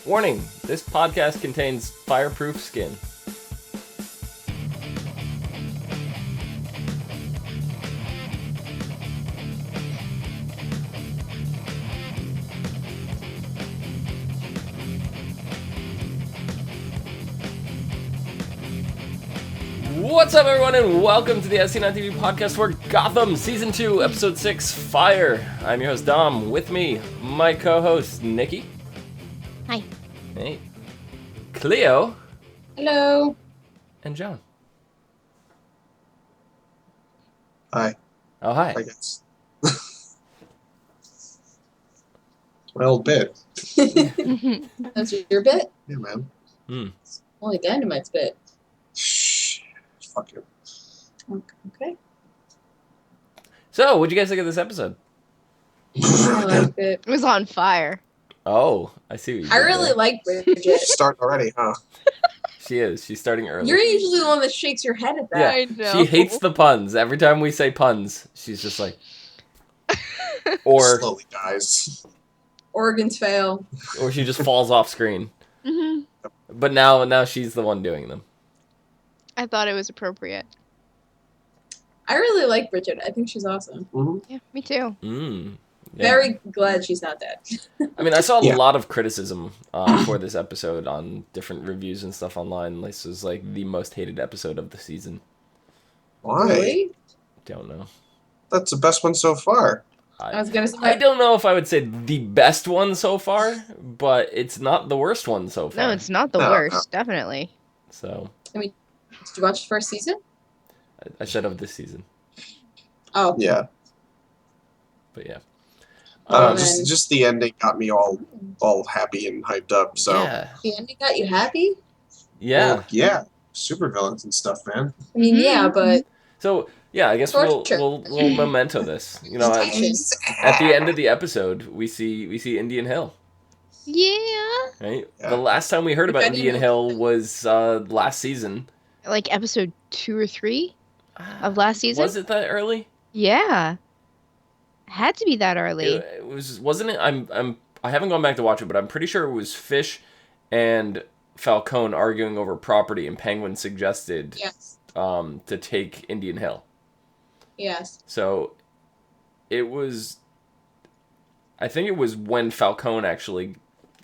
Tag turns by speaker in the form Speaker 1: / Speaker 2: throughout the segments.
Speaker 1: Warning, this podcast contains fireproof skin. What's up, everyone, and welcome to the ASOTV podcast for Gotham, Season 2, Episode 6, Fire. I'm your host, Dom. With me, my co-host, Nikki.
Speaker 2: Hi.
Speaker 1: Hey. Clio.
Speaker 2: Hello.
Speaker 1: And John.
Speaker 3: Hi.
Speaker 1: Oh, hi.
Speaker 3: I guess. My old bit.
Speaker 2: That's your bit?
Speaker 3: Yeah, man.
Speaker 2: Only Dynamite's bit.
Speaker 3: Shh. Fuck you.
Speaker 2: Okay.
Speaker 1: So, what'd you guys think of this episode?
Speaker 2: I liked it.
Speaker 4: It was on fire.
Speaker 1: Oh, I see what you
Speaker 2: I
Speaker 1: did
Speaker 2: really
Speaker 1: there.
Speaker 2: like Bridget.
Speaker 3: Start already, huh?
Speaker 1: She is. She's starting early.
Speaker 2: You're usually the one that shakes your head at that.
Speaker 1: Yeah,
Speaker 4: I know.
Speaker 1: she hates the puns. Every time we say puns, she's just like... Or
Speaker 3: Slowly dies.
Speaker 2: Organs fail.
Speaker 1: she just falls off screen.
Speaker 4: Mhm.
Speaker 1: But now she's the one doing them.
Speaker 4: I thought it was appropriate.
Speaker 2: I really like Bridget. I think she's awesome.
Speaker 3: Mm-hmm.
Speaker 4: Yeah, me too.
Speaker 1: Yeah.
Speaker 2: Very glad she's not dead.
Speaker 1: I mean, I saw a
Speaker 3: Yeah.
Speaker 1: lot of criticism for this episode on different reviews and stuff online. This was like the most hated episode of the season.
Speaker 3: Why?
Speaker 2: Really?
Speaker 1: Don't know.
Speaker 3: That's the best one so far.
Speaker 2: I was gonna say
Speaker 1: I don't know if I would say the best one so far, but it's not the worst one so far.
Speaker 4: No, it's not the
Speaker 3: No,
Speaker 4: worst, definitely.
Speaker 1: So,
Speaker 2: Did you watch the first season?
Speaker 1: I should have this season.
Speaker 2: Oh.
Speaker 3: Yeah.
Speaker 1: But yeah.
Speaker 2: Oh,
Speaker 3: just the ending got me all happy and hyped up. So
Speaker 1: Yeah.
Speaker 2: The ending got you happy?
Speaker 1: Yeah.
Speaker 3: Well, yeah. Super villains and stuff, man.
Speaker 2: I mean, yeah,
Speaker 4: Mm-hmm.
Speaker 2: but
Speaker 1: So, yeah, I guess we'll
Speaker 2: Torture.
Speaker 1: memento this. You know, at the end of the episode, we see Indian Hill.
Speaker 4: Yeah.
Speaker 1: Right?
Speaker 3: Yeah.
Speaker 1: The last time we heard about
Speaker 2: I
Speaker 1: Indian
Speaker 2: didn't-
Speaker 1: Hill was last season.
Speaker 4: Like episode 2 or 3 of last season?
Speaker 1: Was it that early?
Speaker 4: Yeah. Had to be that early.
Speaker 1: It was, wasn't it? I haven't gone back to watch it, but I'm pretty sure it was Fish and Falcone arguing over property, and Penguin suggested
Speaker 2: yes.
Speaker 1: to take Indian Hill.
Speaker 2: Yes.
Speaker 1: So it was. I think it was when Falcone actually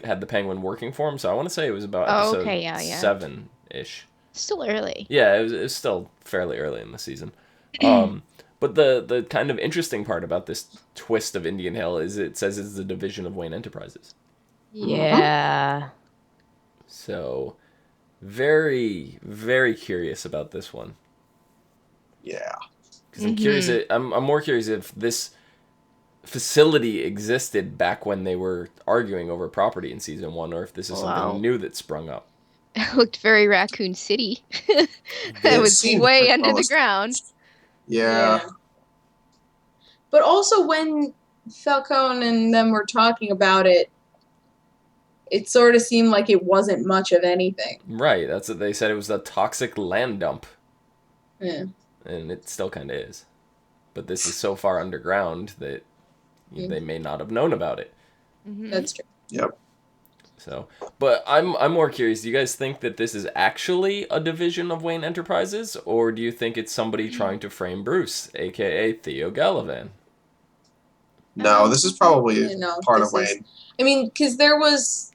Speaker 1: had the Penguin working for him. So I want to say it was about
Speaker 4: Oh,
Speaker 1: episode
Speaker 4: okay, yeah.
Speaker 1: 7-ish.
Speaker 4: Still early.
Speaker 1: Yeah, it was still fairly early in the season. But the kind of interesting part about this twist of Indian Hill is it says it's a division of Wayne Enterprises.
Speaker 4: Yeah.
Speaker 1: So very, very curious about this one.
Speaker 3: Yeah.
Speaker 1: Because I'm curious. I'm more curious if this facility existed back when they were arguing over property in season 1, or if this is
Speaker 4: Wow.
Speaker 1: something new that sprung up.
Speaker 4: It looked very Raccoon City.
Speaker 3: It
Speaker 4: It was
Speaker 3: seemed
Speaker 4: way
Speaker 3: like
Speaker 4: under the
Speaker 3: almost-
Speaker 4: ground.
Speaker 3: Yeah.
Speaker 2: But also when Falcone and them were talking about it, it sort of seemed like it wasn't much of anything.
Speaker 1: Right. That's what they said. It was a toxic land dump.
Speaker 2: Yeah.
Speaker 1: And it still kind of is. But this is so far underground that they may not have known about it.
Speaker 4: Mhm.
Speaker 2: That's true.
Speaker 3: Yep.
Speaker 1: So, but I'm more curious. Do you guys think that this is actually a division of Wayne Enterprises, or do you think it's somebody trying to frame Bruce, aka Theo Gallivan?
Speaker 3: No, this is probably
Speaker 2: No,
Speaker 3: part of
Speaker 2: this is-
Speaker 3: Wayne.
Speaker 2: I mean, because there was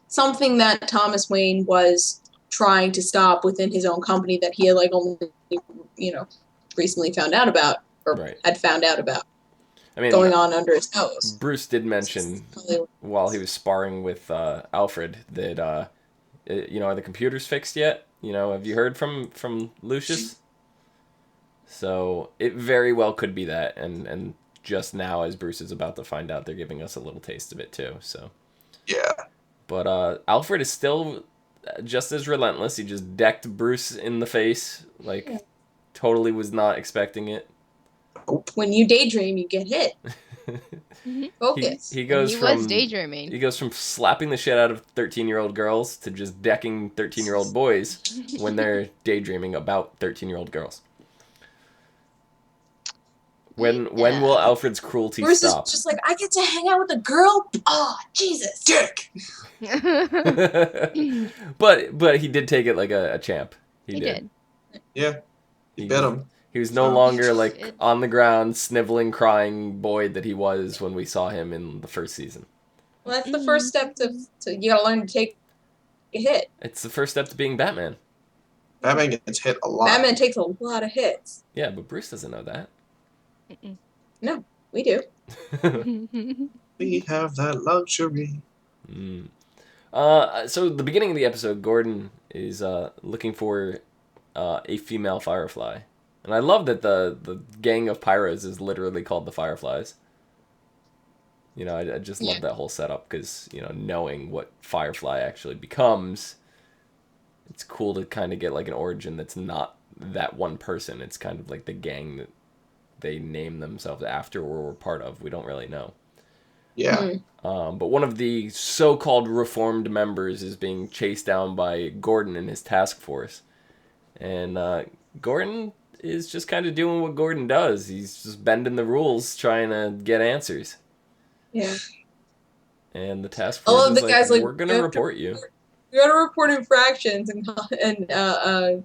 Speaker 2: something that Thomas Wayne was trying to stop within his own company that he had only, recently found out about, or
Speaker 1: Right.
Speaker 2: had found out about,
Speaker 1: I mean,
Speaker 2: going on under his nose.
Speaker 1: Bruce did mention while he was sparring with Alfred that are the computers fixed yet? Have you heard from Lucius? So it very well could be that, and just now as Bruce is about to find out, they're giving us a little taste of it too. So,
Speaker 3: Yeah.
Speaker 1: but Alfred is still just as relentless. He just decked Bruce in the face, totally was not expecting it.
Speaker 2: When you daydream, you get hit. Focus.
Speaker 1: He goes
Speaker 4: He
Speaker 1: from
Speaker 4: was daydreaming.
Speaker 1: He goes from slapping the shit out of 13-year-old girls to just decking 13-year-old boys when they're daydreaming about 13-year-old girls. When will Alfred's cruelty
Speaker 2: Bruce
Speaker 1: stop?
Speaker 2: is just like, I get to hang out with a girl? Oh, Jesus.
Speaker 3: Dick!
Speaker 1: but he did take it like a champ.
Speaker 4: He did.
Speaker 3: Yeah, he bit him.
Speaker 1: He was no
Speaker 3: So-
Speaker 1: longer like on the ground, sniveling, crying boy that he was when we saw him in the first season.
Speaker 2: Well, that's the first step to you gotta learn to take a hit.
Speaker 1: It's the first step to being Batman.
Speaker 3: Batman gets hit a lot.
Speaker 2: Batman takes a lot of hits.
Speaker 1: Yeah, but Bruce doesn't know that.
Speaker 2: No, we do.
Speaker 3: We have that luxury.
Speaker 1: So the beginning of the episode, Gordon is looking for a female Firefly. And I love that the gang of Pyros is literally called the Fireflies. You know, I just love that whole setup because, you know, knowing what Firefly actually becomes, it's cool to kind of get like an origin that's not that one person. It's kind of like the gang that they name themselves after or were part of. We don't really know.
Speaker 3: Yeah.
Speaker 1: But one of the so-called reformed members is being chased down by Gordon and his task force. And Gordon is just kind of doing what Gordon does. He's just bending the rules, trying to get answers.
Speaker 2: Yeah.
Speaker 1: And the task
Speaker 2: I
Speaker 1: force
Speaker 2: love
Speaker 1: is
Speaker 2: the
Speaker 1: like,
Speaker 2: guys like,
Speaker 1: we're going to report you.
Speaker 2: You gotta report infractions and
Speaker 4: I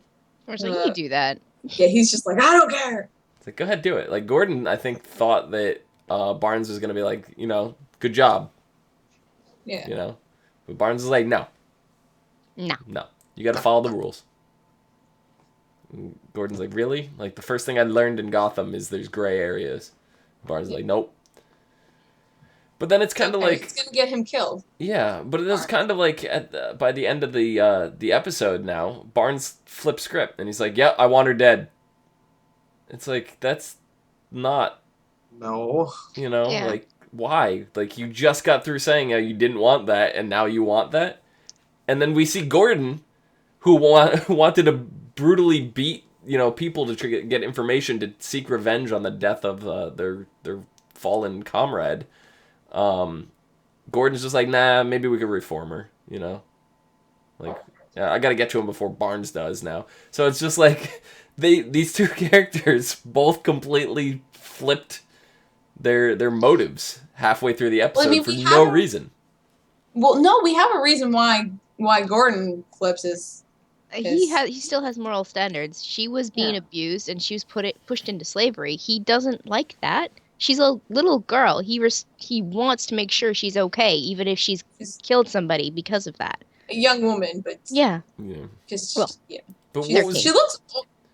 Speaker 4: was like, you do that.
Speaker 2: yeah, he's just like, I don't care.
Speaker 1: It's like, go ahead, do it. Like, Gordon, I think, thought that Barnes was going to be like, you know, good job.
Speaker 2: Yeah.
Speaker 1: You know? But Barnes is like, no.
Speaker 4: No.
Speaker 1: No. You got to follow the rules. And Gordon's like, really? Like, the first thing I learned in Gotham is there's gray areas. Barnes is like, nope. But then it's kind of like...
Speaker 2: It's gonna get him killed.
Speaker 1: Yeah, but it is kind of like by the end of the episode now, Barnes flips script and he's like, "Yeah, I want her dead." It's like that's not,
Speaker 3: No.
Speaker 1: you know,
Speaker 4: Yeah.
Speaker 1: like why? Like you just got through saying how you didn't want that, and now you want that, and then we see Gordon, who wanted to brutally beat people to get information to seek revenge on the death of their fallen comrade. Gordon's just like, nah, maybe we could reform her, Like, yeah, I gotta get to him before Barnes does now. So it's just like, these two characters both completely flipped their motives halfway through the episode for no reason.
Speaker 2: Well, no, we have a reason why Gordon flips his...
Speaker 4: He still has moral standards. She was being abused and she was pushed into slavery. He doesn't like that. She's a little girl. He wants to make sure she's okay, even if she's killed somebody because of that.
Speaker 2: A young woman, but
Speaker 4: yeah.
Speaker 2: Just
Speaker 1: But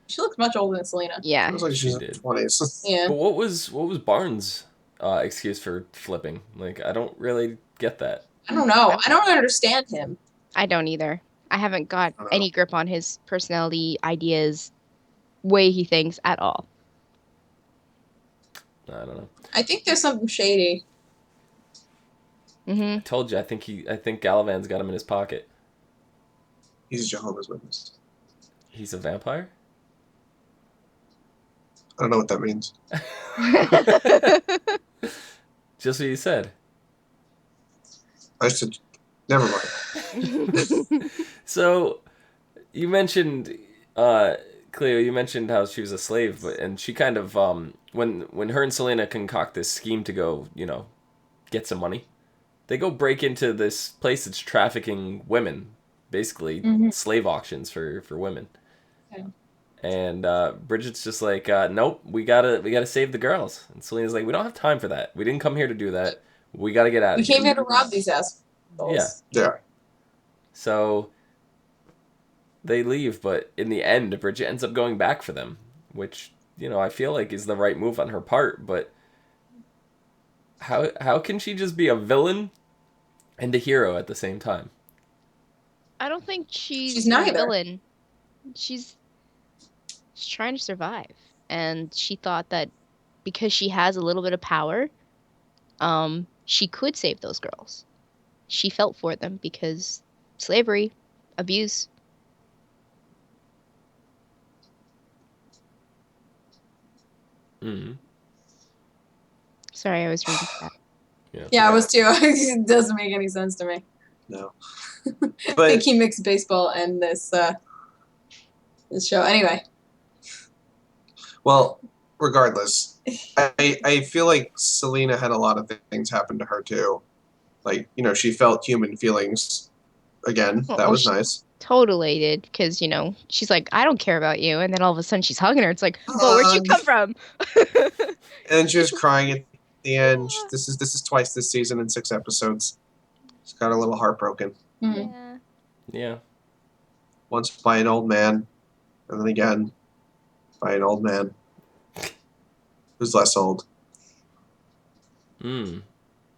Speaker 2: she looks much older than Selena.
Speaker 4: Yeah,
Speaker 3: It looks like she's in her 20s.
Speaker 2: Yeah.
Speaker 1: But what was Barnes' excuse for flipping? Like, I don't really get that.
Speaker 2: I don't know. I don't understand him.
Speaker 4: I don't either. I haven't got any grip on his personality, ideas, way he thinks at all.
Speaker 1: I don't know.
Speaker 2: I think there's something shady.
Speaker 4: Mm-hmm.
Speaker 1: I told you. I think Galavan's got him in his pocket.
Speaker 3: He's Jehovah's Witness.
Speaker 1: He's a vampire?
Speaker 3: I don't know what that means.
Speaker 1: Just what you said.
Speaker 3: I said, never mind.
Speaker 1: So, you mentioned, Cleo, you mentioned how she was a slave, and she kind of, when her and Selena concoct this scheme to go, get some money, they go break into this place that's trafficking women, basically slave auctions for women.
Speaker 2: Yeah.
Speaker 1: And Bridget's just like, nope, we gotta save the girls. And Selena's like, we don't have time for that. We didn't come here to do that. We gotta get out of
Speaker 2: We
Speaker 1: here.
Speaker 2: came here to rob these assholes.
Speaker 1: Yeah.
Speaker 3: Yeah.
Speaker 1: So they leave, but in the end, Bridget ends up going back for them, which, I feel like is the right move on her part, but how can she just be a villain and a hero at the same time?
Speaker 4: I don't think she's
Speaker 2: neither.
Speaker 4: a villain. She's trying to survive, and she thought that because she has a little bit of power, she could save those girls. She felt for them because slavery, abuse.
Speaker 1: Mm-hmm.
Speaker 4: Sorry, I was reading that.
Speaker 2: Yeah, I was too. It doesn't make any sense to me.
Speaker 3: No.
Speaker 2: I
Speaker 3: But
Speaker 2: think he mixed baseball and this show. Anyway.
Speaker 3: well, regardless, I feel like Selena had a lot of things happen to her too. Like, she felt human feelings again. That was
Speaker 4: She
Speaker 3: nice.
Speaker 4: totally did, because, she's like, I don't care about you. And then all of a sudden she's hugging her. It's like, well, where'd you come from?
Speaker 3: And then she was crying at the end. This is twice this season in 6 episodes. She's got a little heartbroken.
Speaker 4: Yeah.
Speaker 1: Yeah.
Speaker 3: Once by an old man, and then again by an old man who's less old.
Speaker 1: Mm.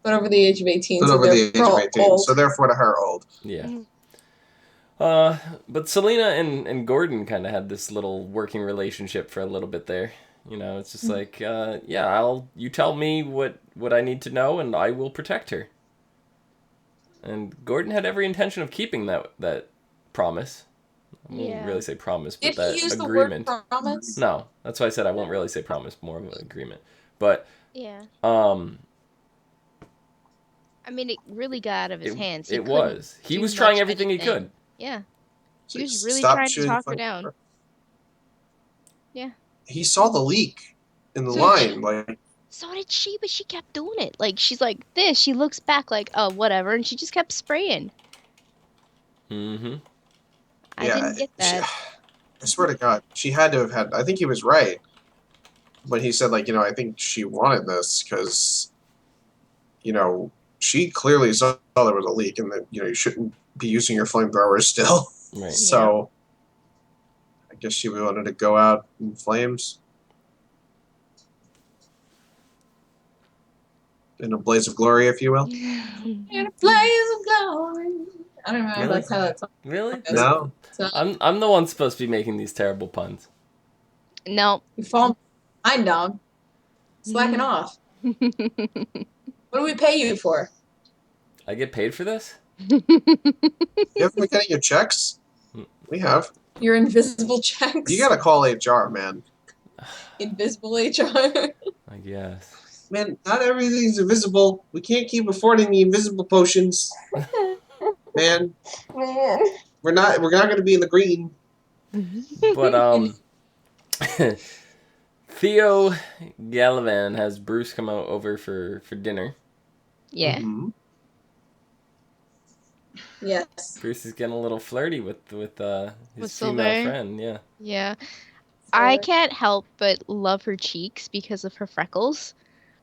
Speaker 2: But over the age of 18.
Speaker 3: But
Speaker 2: so
Speaker 3: over the age of 18.
Speaker 2: Old.
Speaker 3: So therefore to her, old.
Speaker 1: Yeah. But Selena and Gordon kind of had this little working relationship for a little bit there. It's just like, you tell me what I need to know, and I will protect her. And Gordon had every intention of keeping that promise. I won't really say promise, but
Speaker 2: Did
Speaker 1: that
Speaker 2: he use
Speaker 1: agreement.
Speaker 2: The word promise?
Speaker 1: No, that's why I said I won't really say promise, more of an agreement. But
Speaker 4: Yeah.
Speaker 1: I
Speaker 4: mean, it really got out of his hands.
Speaker 1: It was. He was trying everything he could.
Speaker 4: Yeah.
Speaker 3: So
Speaker 4: he was really trying to talk her down.
Speaker 3: Her.
Speaker 4: Yeah.
Speaker 3: He saw the leak in the line.
Speaker 4: So did she, but she kept doing it. Like, she's like this. She looks back like, oh, whatever. And she just kept spraying.
Speaker 1: Mm-hmm.
Speaker 4: I didn't get that.
Speaker 3: I swear to God, she had to have had. I think he was right. But he said, I think she wanted this because, she clearly saw there was a leak and that, you shouldn't be using your flamethrower still.
Speaker 1: Right.
Speaker 3: So, I guess she wanted to go out in flames. In a blaze of glory, if you will.
Speaker 2: In a blaze of glory. I don't know.
Speaker 1: Really?
Speaker 2: That's how that song
Speaker 1: Really?
Speaker 2: goes.
Speaker 3: No.
Speaker 2: So,
Speaker 1: I'm the one supposed to be making these terrible puns.
Speaker 4: No.
Speaker 2: you fall behind down. Slacking off. What do we pay you for?
Speaker 1: I get paid for this?
Speaker 3: You haven't been getting your checks? We have.
Speaker 2: Your invisible checks?
Speaker 3: You gotta call HR, man.
Speaker 2: Invisible HR?
Speaker 1: I guess.
Speaker 3: Man, not everything's invisible. We can't keep affording the invisible potions. Man. We're not gonna be in the green.
Speaker 1: But Theo Gallivan has Bruce come over for dinner.
Speaker 4: Yeah.
Speaker 3: Mm-hmm.
Speaker 2: Yes.
Speaker 1: Bruce is getting a little flirty with his
Speaker 4: Silver.
Speaker 1: female friend. Yeah.
Speaker 4: Yeah. I can't help but love her cheeks because of her freckles.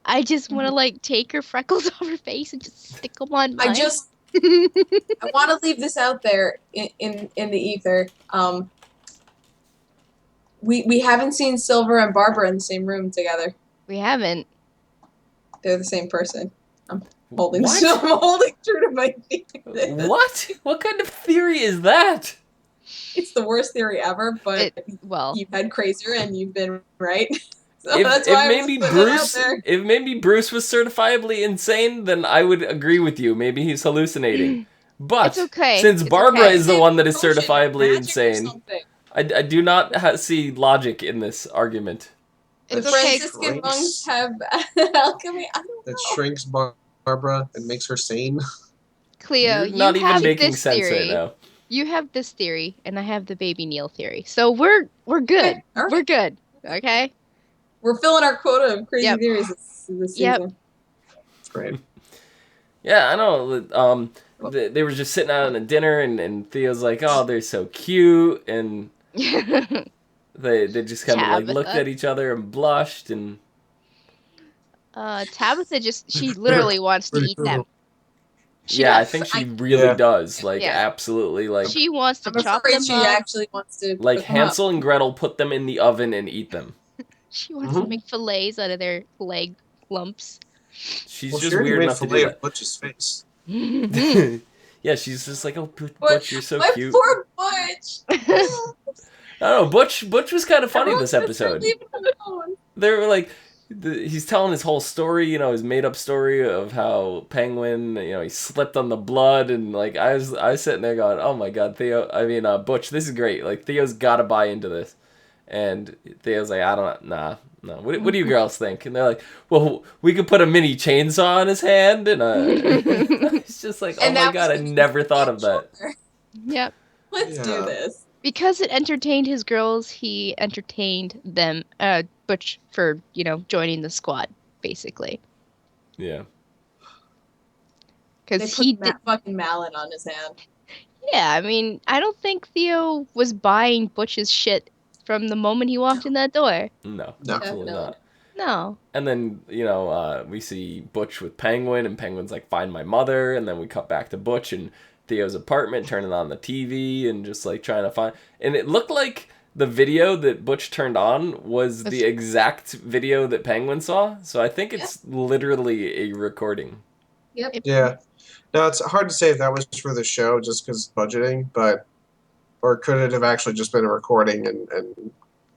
Speaker 4: I just want to take her freckles off her face and just stick them on mine.
Speaker 2: I want to leave this out there in the ether. We haven't seen Silver and Barbara in the same room together.
Speaker 4: We haven't.
Speaker 2: They're the same person. I'm holding true to my theory.
Speaker 1: What? What kind of theory is that?
Speaker 2: It's the worst theory ever, but you've had crazier and you've been right. So that's why
Speaker 1: if maybe Bruce was certifiably insane, then I would agree with you. Maybe he's hallucinating. But
Speaker 4: it's okay.
Speaker 1: Since Barbara is the one that is certifiably insane, I do not see logic in this argument.
Speaker 2: The Franciscan monks have alchemy. I don't know.
Speaker 3: That shrinks Barbara and makes her sane.
Speaker 4: Cleo,
Speaker 1: you're not even making
Speaker 4: this
Speaker 1: sense
Speaker 4: theory.
Speaker 1: right now.
Speaker 4: You have this theory, and I have the baby Neil theory. So we're good.
Speaker 2: Right.
Speaker 4: We're good. Okay.
Speaker 2: We're filling our quota of crazy theories this season.
Speaker 4: Yep.
Speaker 3: Great.
Speaker 1: Yeah, I know. They were just sitting out on a dinner, and Theo's like, "Oh, they're so cute," and they just kind of looked at each other and blushed, and
Speaker 4: Tabitha she literally wants to eat them.
Speaker 1: I think she really does. Absolutely.
Speaker 4: She wants to chop
Speaker 2: afraid
Speaker 4: them
Speaker 2: she
Speaker 4: up.
Speaker 2: actually wants to.
Speaker 1: Hansel and Gretel put them in the oven and eat them.
Speaker 4: She wants to make fillets out of their leg lumps.
Speaker 1: She's just weird enough to do that.
Speaker 3: Butch's face.
Speaker 1: Yeah, she's just like, "Oh, Butch, you're so cute."
Speaker 2: Poor Butch.
Speaker 1: I don't know. Butch was kind of funny this episode. They were like, he's telling his whole story, his made-up story of how Penguin, he slipped on the blood, and I was sitting there going, "Oh my God, Butch, this is great. Theo's got to buy into this." And Theo's like, "I don't know, no. What do you girls think?" And they're like, "Well, we could put a mini chainsaw in his hand," and it's just like, "Oh my God, I never thought of that."
Speaker 4: Yep.
Speaker 2: Let's do this.
Speaker 4: Because it entertained his girls, he entertained them. Butch for, joining the squad, basically.
Speaker 1: Yeah.
Speaker 2: They
Speaker 4: Because
Speaker 2: put
Speaker 4: he
Speaker 2: that fucking mallet on his hand.
Speaker 4: Yeah, I mean, I don't think Theo was buying Butch's shit from the moment he walked in that door.
Speaker 1: No,
Speaker 3: No.
Speaker 1: absolutely
Speaker 2: Definitely.
Speaker 1: not.
Speaker 4: No.
Speaker 1: And then, we see Butch with Penguin, and Penguin's like, find my mother. And then we cut back to Butch in Theo's apartment, turning on the TV and just like trying to find. And it looked like the video that Butch turned on was the exact video that Penguin saw. So I think it's literally a recording.
Speaker 2: Yep.
Speaker 3: Yeah. Now, it's hard to say if that was for the show just because budgeting, or could it have actually just been a recording and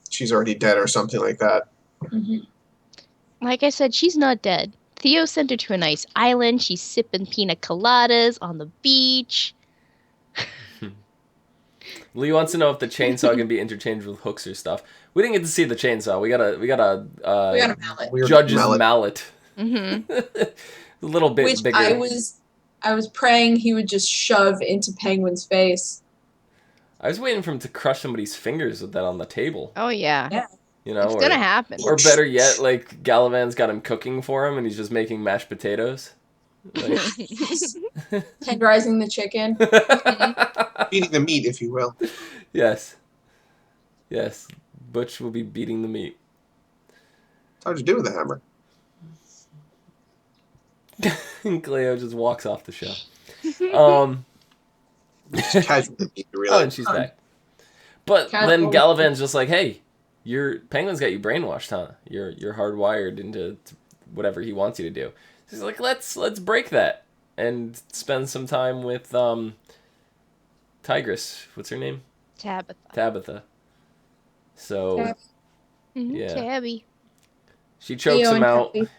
Speaker 3: she's already dead or something like that?
Speaker 2: Mm-hmm.
Speaker 4: Like I said, she's not dead. Theo sent her to a nice island. She's sipping pina coladas on the beach.
Speaker 1: Lee wants to know if the chainsaw can be interchanged with hooks or stuff. We didn't get to see the chainsaw. We got a
Speaker 2: mallet.
Speaker 3: Weird
Speaker 1: judge's
Speaker 3: mallet.
Speaker 1: mallet.
Speaker 4: Mm-hmm.
Speaker 1: A little bit
Speaker 2: Which
Speaker 1: bigger.
Speaker 2: I was praying he would just shove into Penguin's face.
Speaker 1: I was waiting for him to crush somebody's fingers with that on the table.
Speaker 4: Oh, yeah.
Speaker 2: Yeah.
Speaker 4: It's gonna happen.
Speaker 1: Or better yet, like Galavan's got him cooking for him and he's just making mashed potatoes. Like...
Speaker 2: Tenderizing the chicken.
Speaker 3: Eating the meat, if you will.
Speaker 1: Yes. Yes. Butch will be beating the meat.
Speaker 3: It's hard to do with a hammer.
Speaker 1: And Cleo just walks off the show.
Speaker 3: Just casually meat, really.
Speaker 1: Oh, and she's back. But then
Speaker 2: Casual.
Speaker 1: Galavan's just like, hey, your Penguin's got you brainwashed, huh? You're hardwired into whatever he wants you to do. She's like, let's break that and spend some time with Tigress. What's her name? Tabitha. So yeah.
Speaker 4: Tabby.
Speaker 1: She chokes
Speaker 2: Theo
Speaker 1: him
Speaker 2: and
Speaker 1: out.
Speaker 2: Tabby.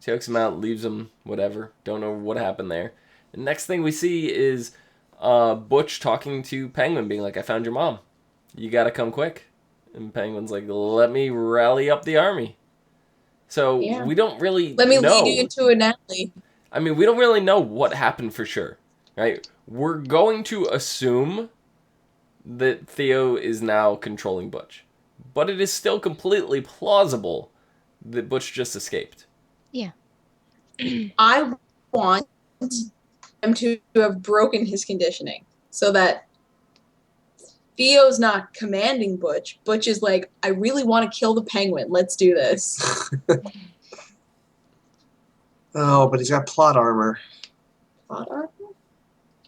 Speaker 1: Chokes him out, leaves him, whatever. Don't know what happened there. The next thing we see is Butch talking to Penguin, being like, I found your mom. You gotta come quick. And Penguin's like, let me rally up the army. So we don't really
Speaker 2: Let me
Speaker 1: know.
Speaker 2: lead you into an alley.
Speaker 1: I mean, we don't really know what happened for sure, right? We're going to assume that Theo is now controlling Butch. But it is still completely plausible that Butch just escaped.
Speaker 4: Yeah.
Speaker 2: I want him to have broken his conditioning so that Theo's not commanding Butch. Butch is like, I really want to kill the Penguin. Let's do this.
Speaker 3: Oh, but he's got plot armor.
Speaker 2: Plot armor?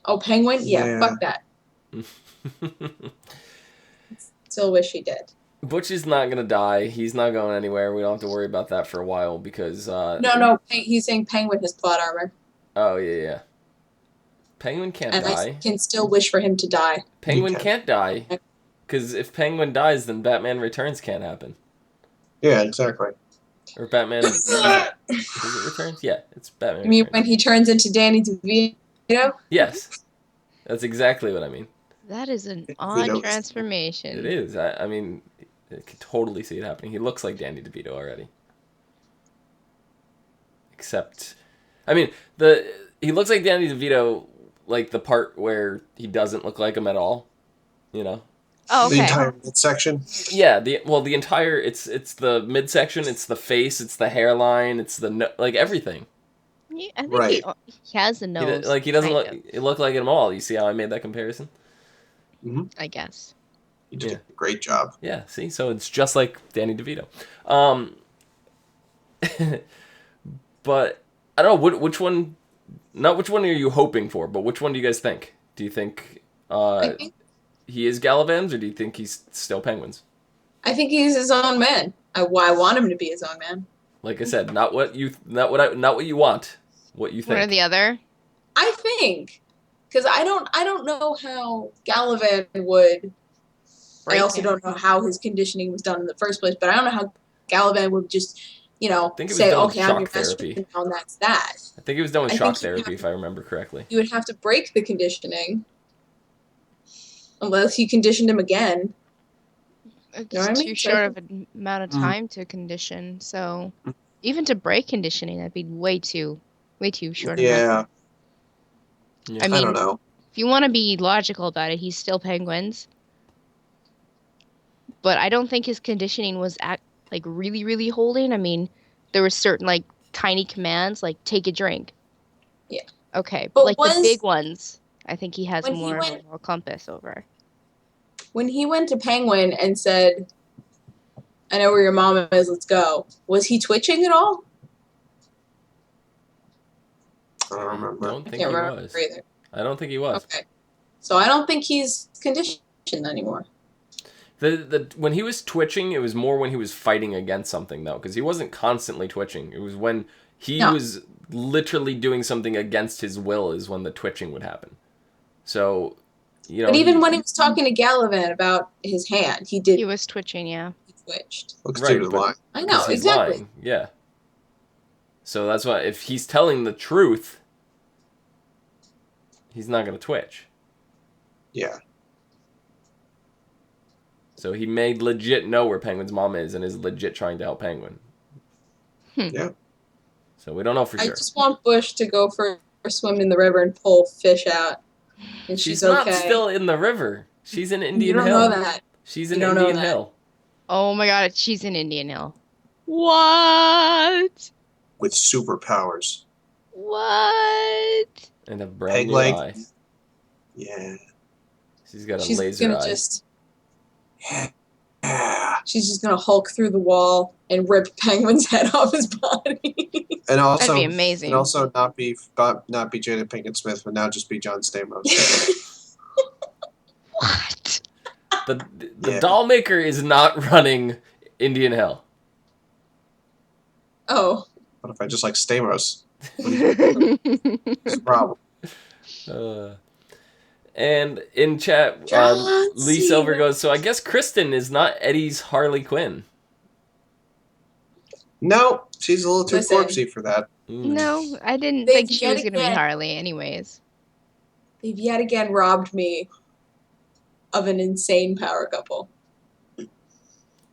Speaker 2: Oh, Penguin? Yeah, fuck that. Still wish he did.
Speaker 1: Butch is not gonna die. He's not going anywhere. We don't have to worry about that for a while because...
Speaker 2: No, he's saying Penguin has plot armor.
Speaker 1: Oh, yeah. Penguin can't
Speaker 2: and
Speaker 1: die.
Speaker 2: I can still wish for him to die.
Speaker 1: Penguin can't die. Because if Penguin dies, then Batman Returns can't happen.
Speaker 3: Yeah, exactly.
Speaker 1: Or Batman... is it Returns? Yeah, it's Batman
Speaker 2: You mean
Speaker 1: Returns.
Speaker 2: when he turns into Danny DeVito?
Speaker 1: Yes. That's exactly what I mean.
Speaker 4: That is an odd transformation.
Speaker 1: It is. I mean, I could totally see it happening. He looks like Danny DeVito already. Except... I mean, he looks like Danny DeVito, like the part where he doesn't look like him at all. You know?
Speaker 4: Oh, okay.
Speaker 3: The entire midsection?
Speaker 1: Yeah, the entire... It's the midsection, it's the face, it's the hairline, it's the... like, everything.
Speaker 4: Yeah, I think he has a nose.
Speaker 1: He doesn't look like him at all. You see how I made that comparison?
Speaker 3: Mm-hmm.
Speaker 4: I guess.
Speaker 3: You did a great job.
Speaker 1: Yeah, see? So it's just like Danny DeVito. But, I don't know, which one... Not which one are you hoping for, but which one do you guys think? Do you think he is Galavan's, or do you think he's still Penguin's?
Speaker 2: I think he's his own man. I want him to be his own man.
Speaker 1: Like I said, not what you want. What you think.
Speaker 4: One or the other?
Speaker 2: I think. Because I don't know how Galavan would... I also don't know how his conditioning was done in the first place, but I don't know how Galavan would just, say, okay, I'm your master, and that's that.
Speaker 1: I think it was done with shock therapy, if I remember correctly.
Speaker 2: You would have to break the conditioning. Unless you conditioned him again.
Speaker 4: It's too short of an amount of time to condition, so even to break conditioning, that'd be way too short.
Speaker 3: Yeah.
Speaker 4: I mean,
Speaker 3: I don't know.
Speaker 4: If you want to be logical about it, he's still Penguin's. But I don't think his conditioning was like really, really holding? I mean, there were certain like tiny commands, like take a drink.
Speaker 2: Yeah.
Speaker 4: Okay,
Speaker 2: But
Speaker 4: like the big ones, I think he has
Speaker 2: when he
Speaker 4: more of a
Speaker 2: went-
Speaker 4: moral compass over.
Speaker 2: when he went to Penguin and said, "I know where your mom is. Let's go," was he twitching at all?
Speaker 3: I don't remember.
Speaker 1: Don't
Speaker 2: I
Speaker 1: think
Speaker 2: can't
Speaker 1: he
Speaker 2: remember
Speaker 1: was.
Speaker 2: either.
Speaker 1: I don't think he was.
Speaker 2: Okay, so I don't think he's conditioned anymore.
Speaker 1: When he was twitching, it was more when he was fighting against something, though, because he wasn't constantly twitching. It was when he was literally doing something against his will is when the twitching would happen. So, you know.
Speaker 2: But even when he was talking to Galavan about his hand, he did.
Speaker 4: He was twitching, yeah.
Speaker 2: He twitched.
Speaker 3: Looks
Speaker 1: Right,
Speaker 3: too
Speaker 1: but-
Speaker 3: lying.
Speaker 2: I know,
Speaker 1: Because he's
Speaker 2: exactly.
Speaker 1: lying, yeah. So that's why if he's telling the truth, he's not going to twitch.
Speaker 3: Yeah.
Speaker 1: So he may legit know where Penguin's mom is and is legit trying to help Penguin.
Speaker 3: Yeah.
Speaker 1: So we don't know for
Speaker 2: I
Speaker 1: sure.
Speaker 2: just want Bush to go for a swim in the river and pull fish out, and
Speaker 1: She's
Speaker 2: okay.
Speaker 1: not still in the river. She's in Indian
Speaker 2: You don't
Speaker 1: Hill.
Speaker 2: know that.
Speaker 1: She's in
Speaker 2: You don't know
Speaker 1: Indian
Speaker 2: that.
Speaker 1: Hill.
Speaker 4: Oh my god, she's in Indian Hill. What?
Speaker 3: With superpowers.
Speaker 4: What?
Speaker 1: And a brand
Speaker 3: Peg
Speaker 1: new
Speaker 3: leg.
Speaker 1: eye.
Speaker 3: Yeah.
Speaker 1: She's got a
Speaker 2: She's
Speaker 1: laser
Speaker 2: gonna
Speaker 1: eye.
Speaker 2: just.
Speaker 3: Yeah.
Speaker 2: She's just gonna Hulk through the wall and rip Penguin's head off his body.
Speaker 3: And also,
Speaker 4: That'd be amazing.
Speaker 3: And also not be Jada Pinkett Smith, but now just be John Stamos.
Speaker 4: What?
Speaker 1: The
Speaker 3: Yeah.
Speaker 1: doll maker is not running Indian Hill.
Speaker 2: Oh,
Speaker 3: What if I just like Stamos? What's the problem?
Speaker 1: And in chat,
Speaker 2: John
Speaker 1: Lee Silver
Speaker 2: Cena.
Speaker 1: goes, so I guess Kristen is not Eddie's Harley Quinn.
Speaker 3: No, she's a little too
Speaker 2: Listen.
Speaker 3: corpsey for that.
Speaker 4: No, I didn't
Speaker 2: They've
Speaker 4: think she
Speaker 2: yet
Speaker 4: was going to be
Speaker 2: again-
Speaker 4: Harley anyways.
Speaker 2: they've yet again robbed me of an insane power couple.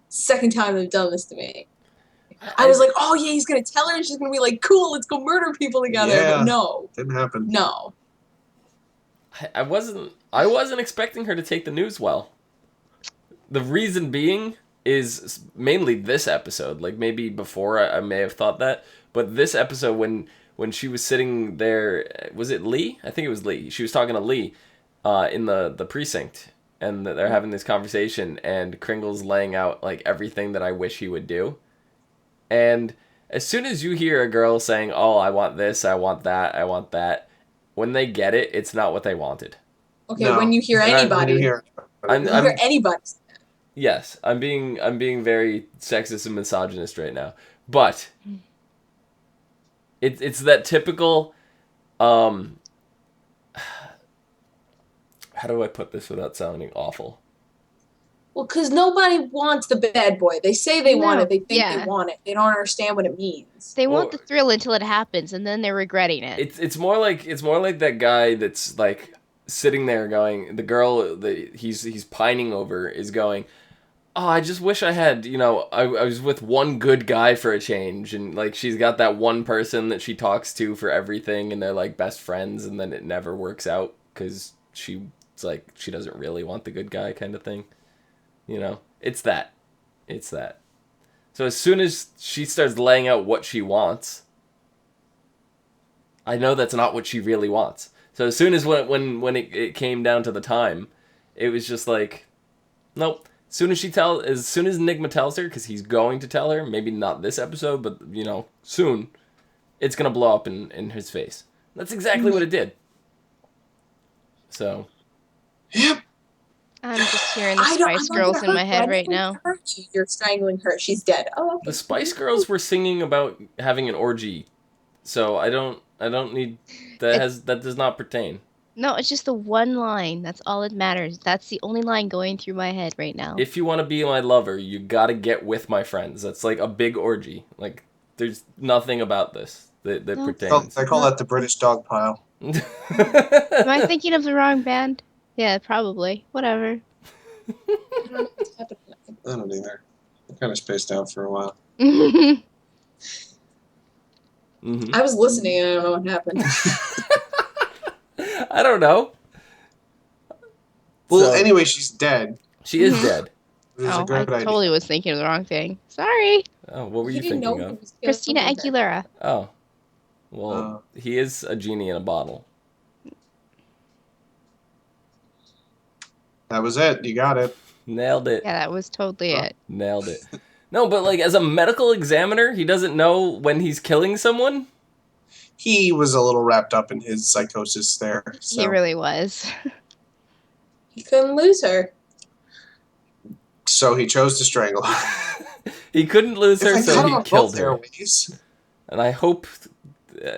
Speaker 2: Second time they've done this to me. I was like, oh yeah, he's gonna tell her and she's gonna be like, cool, let's go murder people together.
Speaker 3: Yeah.
Speaker 2: But no,
Speaker 3: Didn't happen.
Speaker 2: no.
Speaker 1: I wasn't expecting her to take the news well. The reason being is mainly this episode. Like maybe before I may have thought that, but this episode when she was sitting there, was it Lee? I think it was Lee. She was talking to Lee in the precinct, and they're having this conversation, and Kringle's laying out like everything that I wish he would do. And as soon as you hear a girl saying, "Oh, I want this, I want that, I want that," when they get it, it's not what they wanted.
Speaker 2: Okay,
Speaker 3: No.
Speaker 2: when you hear anybody,
Speaker 3: When you hear,
Speaker 1: I'm-
Speaker 2: when you hear anybody,
Speaker 1: Yes, I'm being very sexist and misogynist right now, but it's that typical. How do I put this without sounding awful?
Speaker 2: well, because nobody wants the bad boy. They say they want
Speaker 4: No,
Speaker 2: it. They think
Speaker 4: yeah.
Speaker 2: they want it. They don't understand what it means.
Speaker 4: They want
Speaker 1: Or-
Speaker 4: the thrill until it happens, and then they're regretting it.
Speaker 1: It's more like that guy that's like sitting there going, the girl that he's pining over is going, oh, I just wish I had, I was with one good guy for a change, and like she's got that one person that she talks to for everything, and they're like best friends, and then it never works out because she doesn't really want the good guy kind of thing. It's that. So as soon as she starts laying out what she wants, I know that's not what she really wants. So as soon as when it came down to the time, it was just like, nope. As soon as Enigma tells her, because he's going to tell her, maybe not this episode, but soon, it's gonna blow up in his face. That's exactly what it did. So.
Speaker 3: Yep.
Speaker 4: I'm just hearing the
Speaker 2: I'm
Speaker 4: Spice
Speaker 2: not
Speaker 4: Girls
Speaker 2: gonna
Speaker 4: in my
Speaker 2: hurt
Speaker 4: head
Speaker 2: you.
Speaker 4: right now.
Speaker 2: You're strangling her. She's dead. Oh, okay.
Speaker 1: The Spice Girls were singing about having an orgy, so I don't need that does not pertain.
Speaker 4: No, it's just the one line. That's all that matters. That's the only line going through my head right now.
Speaker 1: If you want to be my lover, you gotta get with my friends. That's like a big orgy. Like there's nothing about this that
Speaker 4: No.
Speaker 1: pertains.
Speaker 3: I call that the British dog pile.
Speaker 4: Am I thinking of the wrong band? Yeah, probably. Whatever.
Speaker 2: I don't know what's happening.
Speaker 3: I don't either. I kind of spaced out for a while.
Speaker 1: Mhm.
Speaker 2: I was listening and I don't know what happened.
Speaker 1: I don't know.
Speaker 3: Well,
Speaker 1: So,
Speaker 3: anyway, she's dead.
Speaker 1: she is dead.
Speaker 3: It was a
Speaker 4: I
Speaker 3: good idea.
Speaker 4: totally was thinking of the wrong thing. Sorry.
Speaker 1: Oh, what were
Speaker 2: He
Speaker 1: you
Speaker 2: didn't
Speaker 1: thinking
Speaker 2: know he
Speaker 1: of?
Speaker 2: was gonna
Speaker 4: Christina
Speaker 2: win that.
Speaker 4: Aguilera.
Speaker 1: Oh, well, he is a genie in a bottle.
Speaker 3: That was it. You got it.
Speaker 1: Nailed it.
Speaker 4: Yeah, that was totally it.
Speaker 1: Nailed it. No, but like as a medical examiner, he doesn't know when he's killing someone.
Speaker 3: He was a little wrapped up in his psychosis there. So.
Speaker 4: He really was.
Speaker 2: He couldn't lose her.
Speaker 3: So he chose to strangle her.
Speaker 1: He couldn't lose her,
Speaker 3: If they
Speaker 1: so
Speaker 3: cut
Speaker 1: he
Speaker 3: off
Speaker 1: killed
Speaker 3: both
Speaker 1: her.
Speaker 3: airways.
Speaker 1: And I hope.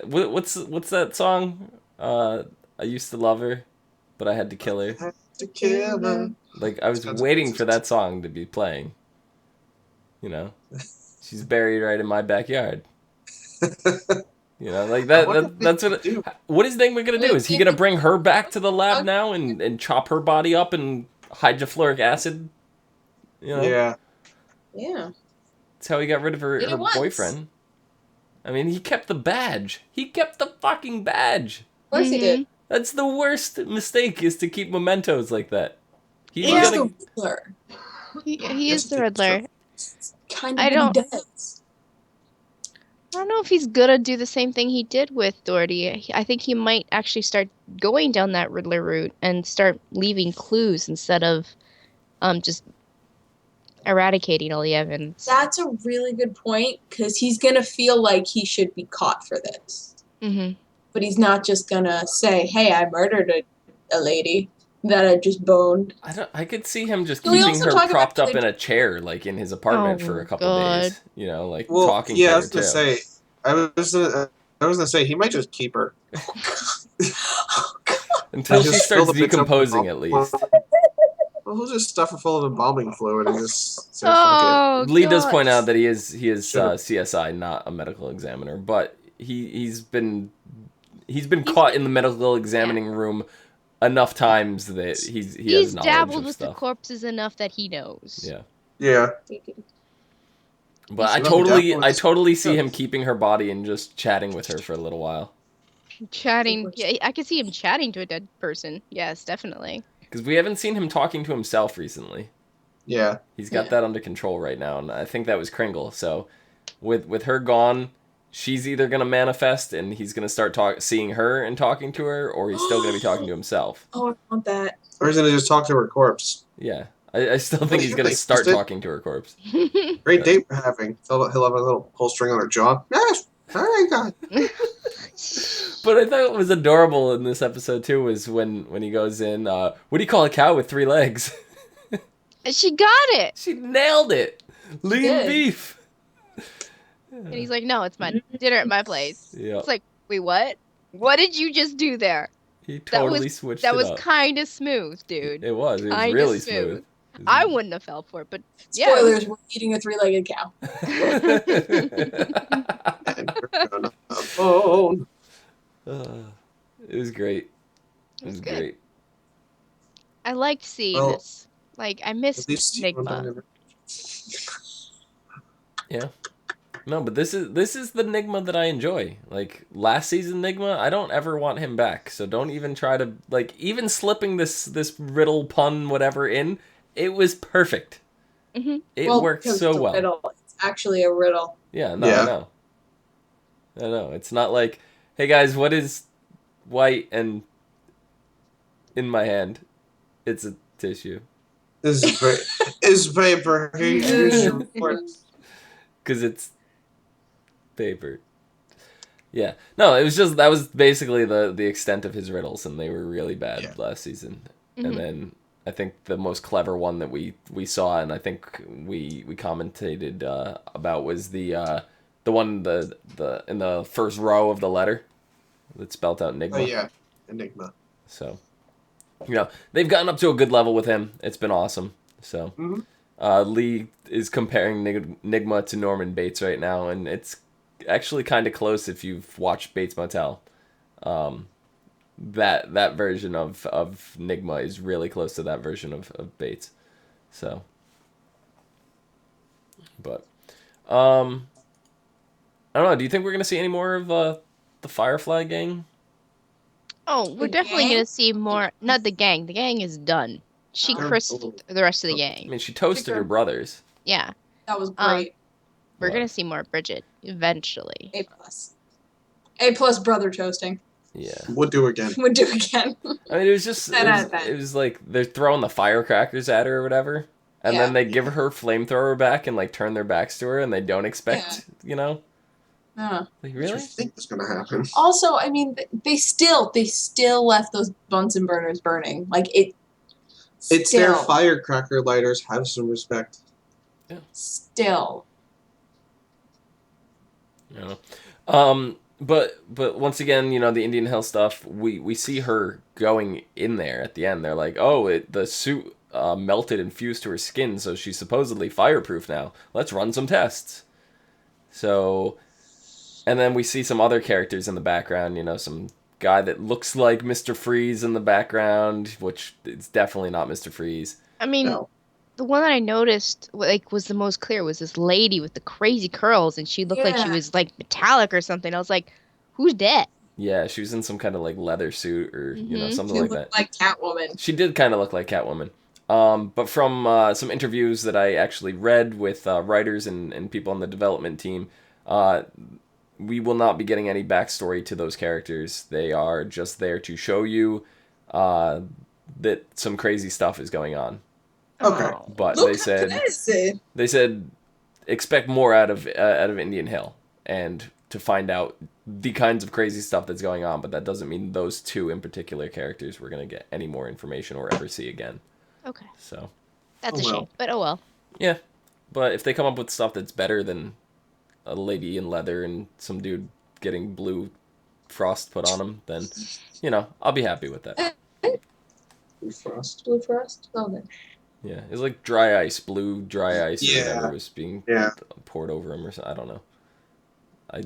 Speaker 1: What's that song? I used to love her, but I had to kill her.
Speaker 3: Had to kill her.
Speaker 1: Like I was waiting for that song to be playing. You know, she's buried right in my backyard. You know, like that's what. What is Nigma gonna do? Is he gonna bring her back to the lab now and chop her body up in hydrofluoric acid? You know?
Speaker 3: Yeah.
Speaker 2: Yeah.
Speaker 1: That's how he got rid of her boyfriend. I mean, he kept the badge. He kept the fucking badge.
Speaker 2: Of course he did.
Speaker 1: That's the worst mistake, is to keep mementos like that.
Speaker 2: He's the Riddler.
Speaker 4: He is the Riddler.
Speaker 2: Kind of what he does.
Speaker 4: I don't know if he's gonna do the same thing he did with Doherty. I think he might actually start going down that Riddler route and start leaving clues instead of just eradicating all the evidence.
Speaker 2: That's a really good point, because he's gonna feel like he should be caught for this.
Speaker 4: Mm-hmm.
Speaker 2: But he's not just gonna say, "Hey, I murdered a lady that I just boned."
Speaker 1: I could see him just keeping her propped up in a chair, like in his apartment, for a couple days. You know, like talking to her.
Speaker 3: Yeah, I was gonna say. I was gonna say he might just keep her
Speaker 1: until she starts decomposing, at least.
Speaker 3: Well, he'll just stuff her full of embalming fluid and just say,
Speaker 4: fuck
Speaker 3: it.
Speaker 1: Lee does point out that he is CSI, not a medical examiner, but he's been caught in the medical examining room enough times that he has knowledge
Speaker 4: dabbled
Speaker 1: of
Speaker 4: with
Speaker 1: stuff.
Speaker 4: The corpses enough that he knows.
Speaker 1: Yeah.
Speaker 3: Yeah.
Speaker 1: But I totally see him keeping her body and just chatting with her for a little while.
Speaker 4: Chatting. Yeah, I could see him chatting to a dead person. Yes, definitely.
Speaker 1: Because we haven't seen him talking to himself recently.
Speaker 3: Yeah.
Speaker 1: He's got that under control right now, and I think that was Kringle. So with her gone, she's either going to manifest and he's going to start seeing her and talking to her, or he's still going to be talking to himself.
Speaker 2: Oh, I want that.
Speaker 3: Or he's going to just talk to her corpse.
Speaker 1: Yeah. I still think he's going to start talking to her corpse.
Speaker 3: Great date we're having. He'll have a little pull string on her jaw. Yes! All right, God.
Speaker 1: But I thought what was adorable in this episode, too, was when he goes in, what do you call a cow with 3 legs?
Speaker 4: She got it!
Speaker 1: She nailed it! Lean beef!
Speaker 4: And he's like, no, it's my dinner at my place.
Speaker 1: Yeah.
Speaker 4: It's like, wait, what? What did you just do there?
Speaker 1: He totally switched it up.
Speaker 4: That was kind of smooth, dude.
Speaker 1: It was really smooth.
Speaker 4: I wouldn't have fell for it, but yeah.
Speaker 2: Spoilers, we're eating a 3-legged cow.
Speaker 1: It was great. It was great.
Speaker 4: I liked seeing this. Like, I missed Nigma.
Speaker 1: Yeah. No, but this is the Nigma that I enjoy. Like, last season Nigma, I don't ever want him back. So don't even try to, like, even slipping this riddle pun whatever in, it was perfect.
Speaker 4: Mm-hmm.
Speaker 1: It worked so well.
Speaker 2: Riddle. It's actually a riddle.
Speaker 1: Yeah, no, yeah. I know. It's not like, hey guys, what is white and in my hand? It's a tissue.
Speaker 3: This is paper. Here's your report.
Speaker 1: Because it's paper. Yeah. No, it was just, that was basically the extent of his riddles, and they were really bad last season. Mm-hmm. And then I think the most clever one that we saw, and I think we commentated about, was the one in the first row of the letter that spelled out Enigma.
Speaker 3: Oh yeah, Enigma.
Speaker 1: So, you know, they've gotten up to a good level with him. It's been awesome. So, Lee is comparing Enigma to Norman Bates right now, and it's actually kind of close if you've watched Bates Motel. That version of Enigma is really close to that version of Bates. So, but I don't know. Do you think we're gonna see any more of the Firefly gang?
Speaker 4: Oh, we're definitely gonna see more. Not the gang. The gang is done. She
Speaker 2: Oh.
Speaker 4: cursed the rest of the
Speaker 1: I
Speaker 4: gang.
Speaker 1: mean, she toasted her brothers.
Speaker 4: Yeah.
Speaker 2: That was great.
Speaker 4: We're
Speaker 1: What?
Speaker 4: gonna see more Bridget eventually.
Speaker 2: A plus. A plus brother toasting.
Speaker 1: Yeah.
Speaker 3: Would do again.
Speaker 2: Would do again.
Speaker 1: I mean, it was just, it was like they're throwing the firecrackers at her or whatever, and
Speaker 2: Yeah.
Speaker 1: then they give her flamethrower back and like turn their backs to her, and they don't expect, you know,
Speaker 2: Yeah.
Speaker 1: like
Speaker 3: What do
Speaker 1: really.
Speaker 3: you think was going to happen?
Speaker 2: Also, I mean, they still left those Bunsen burners burning. Like it.
Speaker 3: It's their
Speaker 2: Still.
Speaker 3: firecracker lighters. Have some respect.
Speaker 2: Still.
Speaker 1: You know. But once again, you know, the Indian Hill stuff, we see her going in there at the end. They're like, oh, the suit melted and fused to her skin, so she's supposedly fireproof now. Let's run some tests. So, and then we see some other characters in the background, you know, some guy that looks like Mr. Freeze in the background, which is definitely not Mr. Freeze.
Speaker 4: I mean,
Speaker 3: No.
Speaker 4: the one that I noticed like was the most clear was this lady with the crazy curls, and she looked like she
Speaker 2: Yeah.
Speaker 4: was like metallic or something. I was like, who's that?
Speaker 1: Yeah, she was in some kind of like leather suit or, you know,
Speaker 4: Mhm.
Speaker 1: something
Speaker 2: She
Speaker 1: like
Speaker 2: looked
Speaker 1: that.
Speaker 2: like Catwoman.
Speaker 1: She did kind of look like Catwoman. But from some interviews that I actually read with writers and people on the development team, we will not be getting any backstory to those characters. They are just there to show you that some crazy stuff is going on.
Speaker 3: Okay.
Speaker 4: Oh.
Speaker 1: But
Speaker 2: Look
Speaker 1: they said
Speaker 2: at this.
Speaker 1: they said expect more out of Indian Hill and to find out the kinds of crazy stuff that's going on. But that doesn't mean those two in particular characters we're gonna get any more information or ever see again.
Speaker 4: Okay.
Speaker 1: So
Speaker 4: That's
Speaker 3: Oh,
Speaker 4: a
Speaker 3: well.
Speaker 4: shame. But oh well.
Speaker 1: yeah, but if they come up with stuff that's better than a lady in leather and some dude getting blue frost put on him, then you know I'll be happy with that.
Speaker 3: Frost.
Speaker 2: Blue Frost? Oh, no.
Speaker 1: Yeah, it's like dry ice, blue dry ice, or
Speaker 3: Yeah.
Speaker 1: whatever was being
Speaker 3: Yeah.
Speaker 1: poured over him or something. I don't know.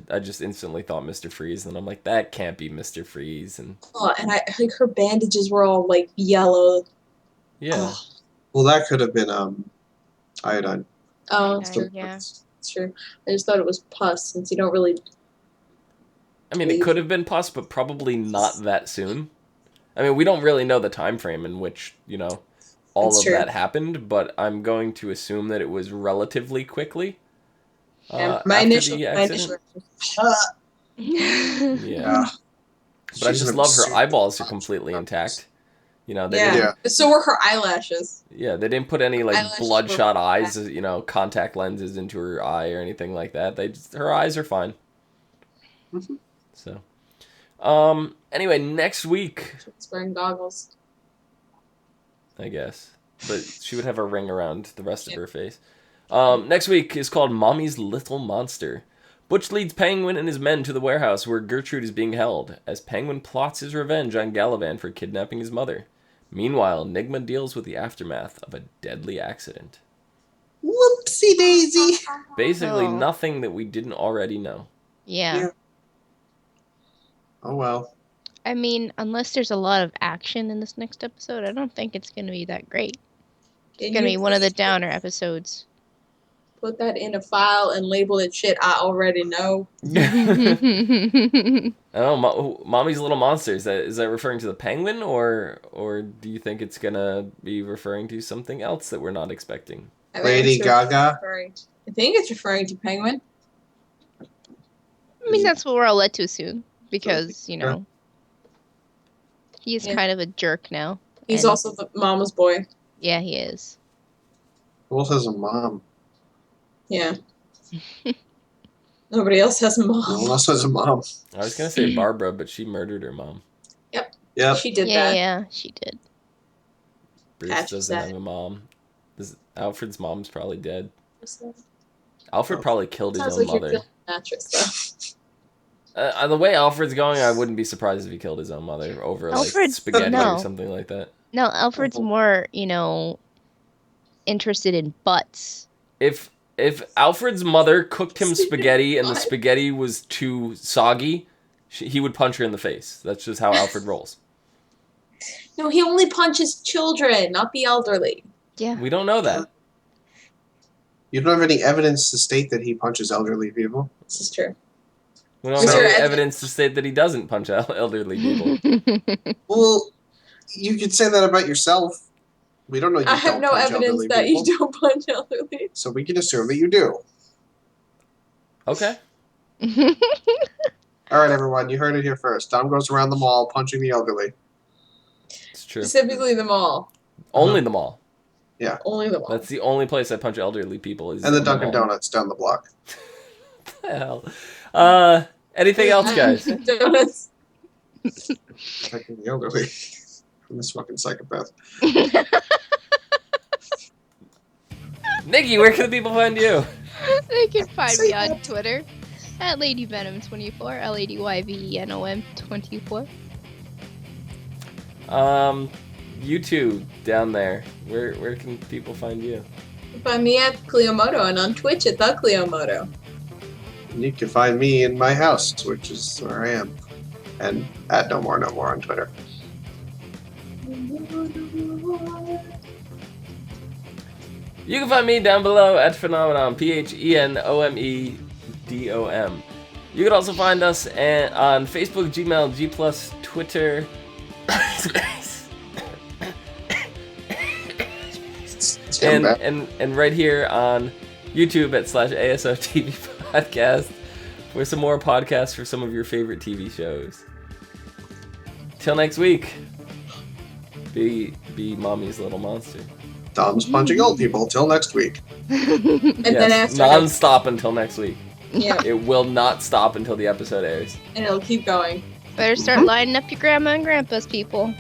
Speaker 1: I just instantly thought Mr. Freeze, and I'm like, that can't be Mr. Freeze, and
Speaker 2: Oh, and I like her bandages were all like yellow.
Speaker 1: yeah,
Speaker 2: Oh,
Speaker 3: Well, that could have been iodine.
Speaker 2: it's
Speaker 4: Okay.
Speaker 2: true.
Speaker 4: Yeah.
Speaker 2: It's true. I just thought it was pus since you don't really.
Speaker 1: I mean, it could have been pus, but probably not that soon. I mean, we don't really know the time frame in which, you know, all
Speaker 2: That's
Speaker 1: of
Speaker 2: true.
Speaker 1: that happened, but I'm going to assume that it was relatively quickly.
Speaker 2: Yeah, my
Speaker 1: after
Speaker 2: initial.
Speaker 1: the
Speaker 2: My
Speaker 1: accident.
Speaker 2: initial.
Speaker 1: Yeah,
Speaker 3: Yeah.
Speaker 1: but I
Speaker 3: She's
Speaker 1: just
Speaker 3: an
Speaker 1: love her
Speaker 3: absurd
Speaker 1: eyeballs are
Speaker 3: punch.
Speaker 1: completely intact. You know, they
Speaker 2: Yeah.
Speaker 1: didn't.
Speaker 2: So were her eyelashes.
Speaker 1: Yeah, they didn't put any like
Speaker 2: Eyelashes were
Speaker 1: bloodshot
Speaker 2: bad.
Speaker 1: eyes, you know, contact lenses into her eye or anything like that. Her eyes are fine.
Speaker 3: Mhm.
Speaker 1: So, anyway, next week,
Speaker 2: She was wearing goggles.
Speaker 1: I guess, but she would have a ring around the rest of her face. Next week is called Mommy's Little Monster. Butch leads Penguin and his men to the warehouse where Gertrude is being held, as Penguin plots his revenge on Galavan for kidnapping his mother. Meanwhile, Nigma deals with the aftermath of a deadly accident.
Speaker 3: Whoopsie daisy.
Speaker 1: Basically,
Speaker 4: Oh.
Speaker 1: nothing that we didn't already know.
Speaker 4: Yeah.
Speaker 3: Yeah. Oh well.
Speaker 4: I mean, unless there's a lot of action in this next episode, I don't think it's gonna be that great. It's
Speaker 2: Can
Speaker 4: gonna
Speaker 2: you
Speaker 4: be one of the downer episodes.
Speaker 2: put that in a file and label it shit I already know?
Speaker 1: I don't know, Mommy's Little Monster, is that referring to the penguin, or do you think it's gonna be referring to something else that we're not expecting?
Speaker 2: I think
Speaker 3: Lady
Speaker 2: it's
Speaker 3: Gaga.
Speaker 2: I think it's referring to Penguin.
Speaker 4: I mean, that's what we're all led to assume because you know he's
Speaker 2: Yeah.
Speaker 4: kind of a jerk now.
Speaker 2: He's
Speaker 4: And-
Speaker 2: also the mama's boy.
Speaker 4: Yeah, he is.
Speaker 3: Who else has a mom?
Speaker 2: Yeah. Nobody else has a
Speaker 3: No
Speaker 2: mom.
Speaker 3: one else has a mom.
Speaker 1: I was gonna say Barbara, but she murdered her mom.
Speaker 3: Yep.
Speaker 2: She did
Speaker 4: yeah,
Speaker 2: that.
Speaker 4: yeah, she did.
Speaker 1: Bruce
Speaker 2: Patch
Speaker 1: doesn't
Speaker 2: said.
Speaker 1: have a mom. Alfred's mom's probably dead. Alfred probably killed his
Speaker 2: Sounds
Speaker 1: own
Speaker 2: like you're
Speaker 1: mother.
Speaker 2: killing the mattress, though.
Speaker 1: The way Alfred's going, I wouldn't be surprised if he killed his own mother over like
Speaker 4: Alfred-
Speaker 1: spaghetti
Speaker 4: no.
Speaker 1: or something like that.
Speaker 4: No, Alfred's more, you know, interested in butts.
Speaker 1: If Alfred's mother cooked him spaghetti and the
Speaker 2: What?
Speaker 1: spaghetti was too soggy, he would punch her in the face. That's just how Alfred rolls.
Speaker 2: No, he only punches children, not the elderly.
Speaker 4: Yeah.
Speaker 1: We don't know that.
Speaker 3: You don't have any evidence to state that he punches elderly people.
Speaker 2: This is true.
Speaker 1: We don't
Speaker 2: Is
Speaker 1: have
Speaker 2: there
Speaker 1: any
Speaker 2: evidence?
Speaker 1: evidence to state that he doesn't punch elderly people.
Speaker 3: Well, you could say that about yourself. We don't know you
Speaker 2: I have
Speaker 3: don't
Speaker 2: no
Speaker 3: punch
Speaker 2: evidence
Speaker 3: elderly
Speaker 2: that
Speaker 3: people,
Speaker 2: you don't punch elderly.
Speaker 3: so we can assume that you do.
Speaker 1: Okay.
Speaker 3: All right, everyone, you heard it here first. Dom goes around the mall punching the elderly.
Speaker 1: It's true.
Speaker 2: Specifically the mall.
Speaker 1: Only the mall.
Speaker 3: Yeah.
Speaker 2: Only the mall.
Speaker 1: That's the only place I punch elderly people is
Speaker 3: And the
Speaker 1: in
Speaker 3: Dunkin'
Speaker 1: mall.
Speaker 3: Donuts down the block.
Speaker 1: What the hell? Anything else, guys?
Speaker 2: Donuts.
Speaker 3: Protecting the elderly from this fucking psychopath.
Speaker 1: Nikki, where can the people find you?
Speaker 4: They can find me on Twitter at LadyVenom24, LadyYVenom24.
Speaker 1: You two down there. Where can people find you?
Speaker 2: Find me at Cleomoto and on Twitch at the Cleomoto.
Speaker 3: And you can find me in my house, which is where I am. And at no more on Twitter.
Speaker 1: You can find me down below at Phenomenon, PHENOMEDOM. You can also find us on Facebook, Gmail, G+, Twitter, and right here on YouTube at /ASOTV podcast for some more podcasts for some of your favorite TV shows. Till next week, be Mommy's little monster.
Speaker 3: Dom's punching old people. Till next week.
Speaker 2: And
Speaker 1: Yes,
Speaker 2: then after
Speaker 1: non-stop until next week.
Speaker 2: yeah,
Speaker 1: It will not stop until the episode airs.
Speaker 2: and it'll keep going.
Speaker 4: Better start lining up your grandma and grandpa's people.